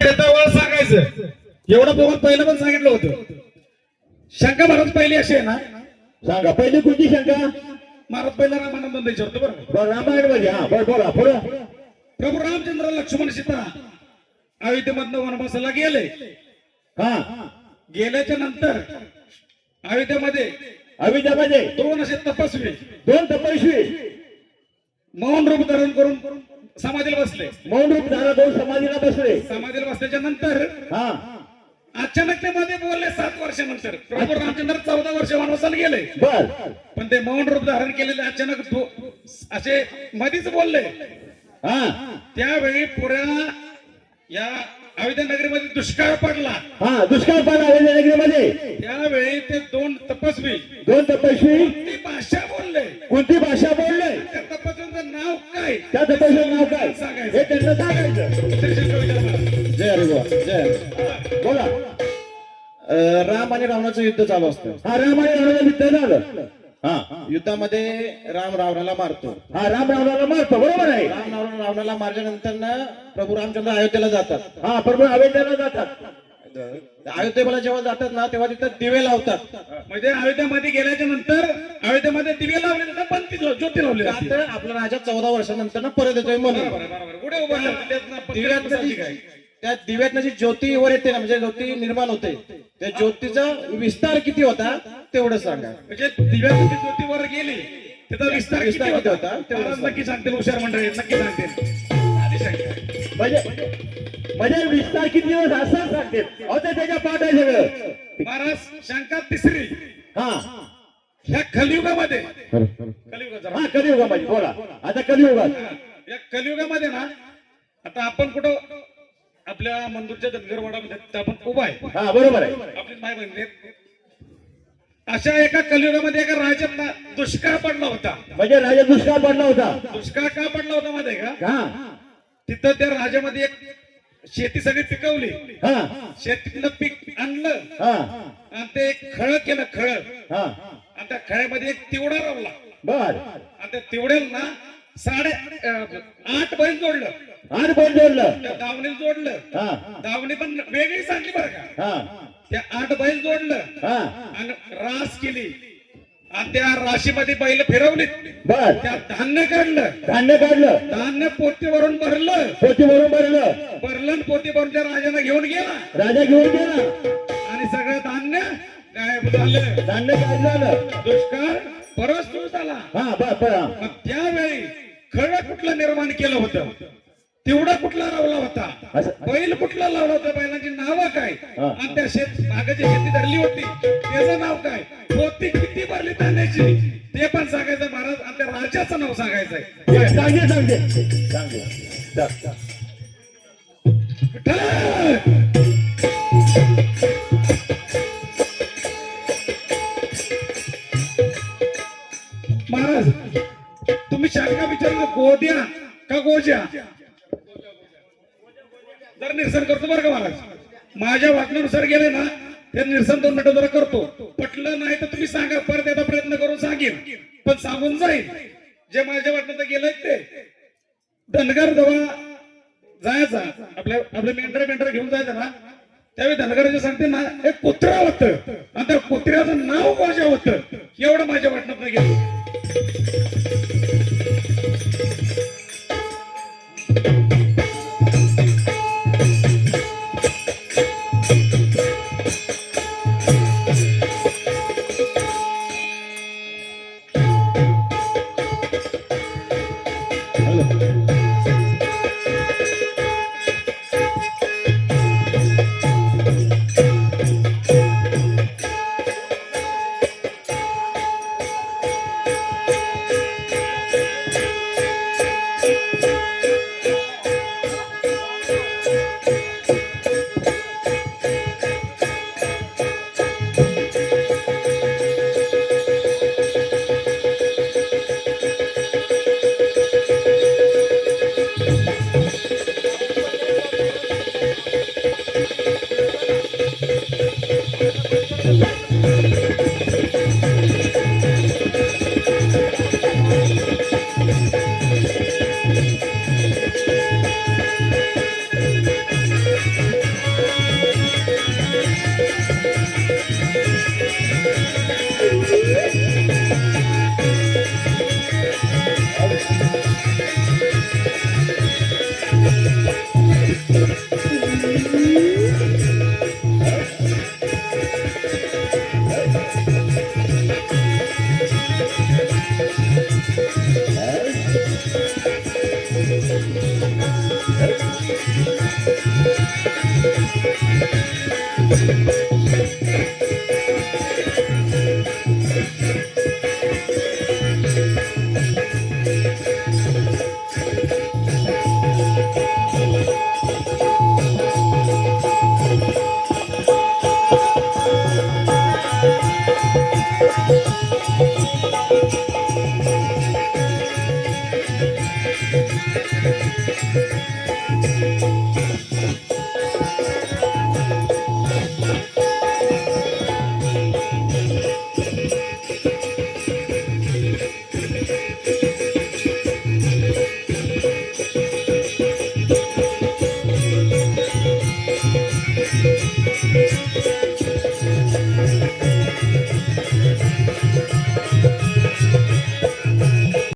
सांगायचं एवढं बघून पहिलं पण सांगितलं होतं. शंका महाराज पहिली अशी आहे ना, सांगा पहिली कोणती शंका? महाराज पहिला रामानंद विचारतो बरं. बरं रामायण मध्ये हा बरं बोला पुढं. प्रभू रामचंद्र लक्ष्मण सीता अयोध्येमधनं वनवासाला गेले. हा गेल्याच्या नंतर अयोध्येमध्ये दोन असे तपस्वी तपस्वी मौन रूप धारण करून समाधीला बसले. मौन रूप धारण करून समाधीला बसले. समाधीला बसल्याच्या नंतर हा अचानक ते मध्ये बोलले 7 वर्षानंतर. प्रभू रामचंद्र 14 वर्ष वनवासाला गेले. बर पण ते मौन रूप धारण केलेले अचानक असे मधीच बोलले. हा त्यावेळी पुऱ्या या अयोध्या नगरीमध्ये दुष्काळ पडला. हा दुष्काळ पडला अयोध्या नगरीमध्ये. त्यावेळी ते दोन तपस्वी कोणती भाषा बोलले. कोणती भाषा बोलले? त्या तपस्वीचं नाव काय? त्या तपस्वीचं नाव काय सांगायचं. हे त्यांना सांगायचं. श्री शिष्य विचारला. जय हरी जय बोला. राम आणि रावणाचं युद्ध चालू असतं. हा राम आणि रावणाचं युद्ध झालं. हा युद्धामध्ये राम रावणाला मारतो. हा राम रावणाला मारतो बरोबर आहे. राम रावणाला मारल्यानंतर प्रभू रामचंद्र अयोध्येला जातात. हा प्रभू अयोध्येला जातात. अयोध्येला जेव्हा जातात ना तेव्हा तिथं दिवे लावतात. म्हणजे अयोध्यामध्ये गेल्याच्या नंतर अयोध्येमध्ये दिवे लावले जातात, पण ती ज्योती लावली जाते. तर आपला राजा 14 वर्षानंतर परत येतोय म्हणून बरोबर. पुढे उभारले त्या दिव्यातनं जी ज्योती वर येते ना, म्हणजे ज्योती निर्माण होते, त्या ज्योतीचा विस्तार किती होता तेवढं सांगा. म्हणजे दिव्याची ज्योती वर गेली त्याचा विस्तार किती किती होता होता? तेवढं नक्की सांगतील. हुशार मंडळी नक्की सांगतील. आधी सांगतील. म्हणजे विस्तार किती दिवस असं सांगते. ते त्याच्या पाठ आहे सगळं. महाराज शंका तिसरी. हा ह्या कलियुगामध्ये कलियुगाचा हा कलियुगामध्ये बोला. आता कलियुगात या कलियुगामध्ये ना, आता आपण कुठं आपल्या मंदूरच्या धनगरवाडामध्ये आपण उभा आहे. हा बरोबर आहे. आपली माय बहिणी अशा एका कलियुगामध्ये एका राज्यात दुष्काळ पडला होता. म्हणजे राजा दुष्काळ पडला होता. दुष्काळ का पडला होता माहिती आहे का? हा तिथं त्या राज्यामध्ये एक शेती सगळी पिकवली. हा शेतीतलं पीक आणलं हा आणि ते खळ केलं. खळ हा आणि त्या खळ्यामध्ये एक तिवडा रवला. बर आणि त्या तिवड्याला ना 8.5 बैल जोडलं. 8 बैल जोडलं. त्या दावणीला जोडलं. हा दावणी पण वेगळी सांगली बरं का. हा त्या 8 बैल जोडलं हा आणि रास केली आणि त्या राशीमध्ये बैल फिरवली. बर धान्य काढलं. धान्य पोतीवरून भरलं. पोतीवरून भरलं. आणि पोती भरून त्या राजाने घेऊन गेला. राजा घेऊन गेला आणि सगळं धान्य गायब झालं. धान्य काय झालं? दुष्काळ परत सुरू झाला. हा बर मग त्यावेळी खळ कुठलं निर्माण केलं होतं? तेवढा कुठला लावला होता? बैल कुठला लावला होता? बैलांची नावं काय? आणि त्या मागाची शेती धरली होती त्याचं नाव काय? पोती किती भरली धान्याची ते पण सांगायचं महाराज. आणि त्या राजाचं नाव सांगायचंय. सांगे महाराज तुम्ही शंका विचारलं गोद्या का गोज्या? जर निरसन करतो बरं का महाराज. माझ्या वाटण्यानुसार गेले ना ते निरसन 2 मिनिटं जरा करतो. पटलं नाही तर तुम्ही सांगा, परत एकदा प्रयत्न करून सांगेन, पण सांगून जाईल. जे माझ्या वाटण्यात गेलंय ते धनगर जेव्हा जायचा आपल्या मेंढर घेऊन जायचं ना, त्यावेळी धनगराचे सांगते ना एक कुत्रा होतं आणि त्या कुत्र्याचं नाव गोजा होतं. एवढं माझ्या वाटण्यात गेलं. आहे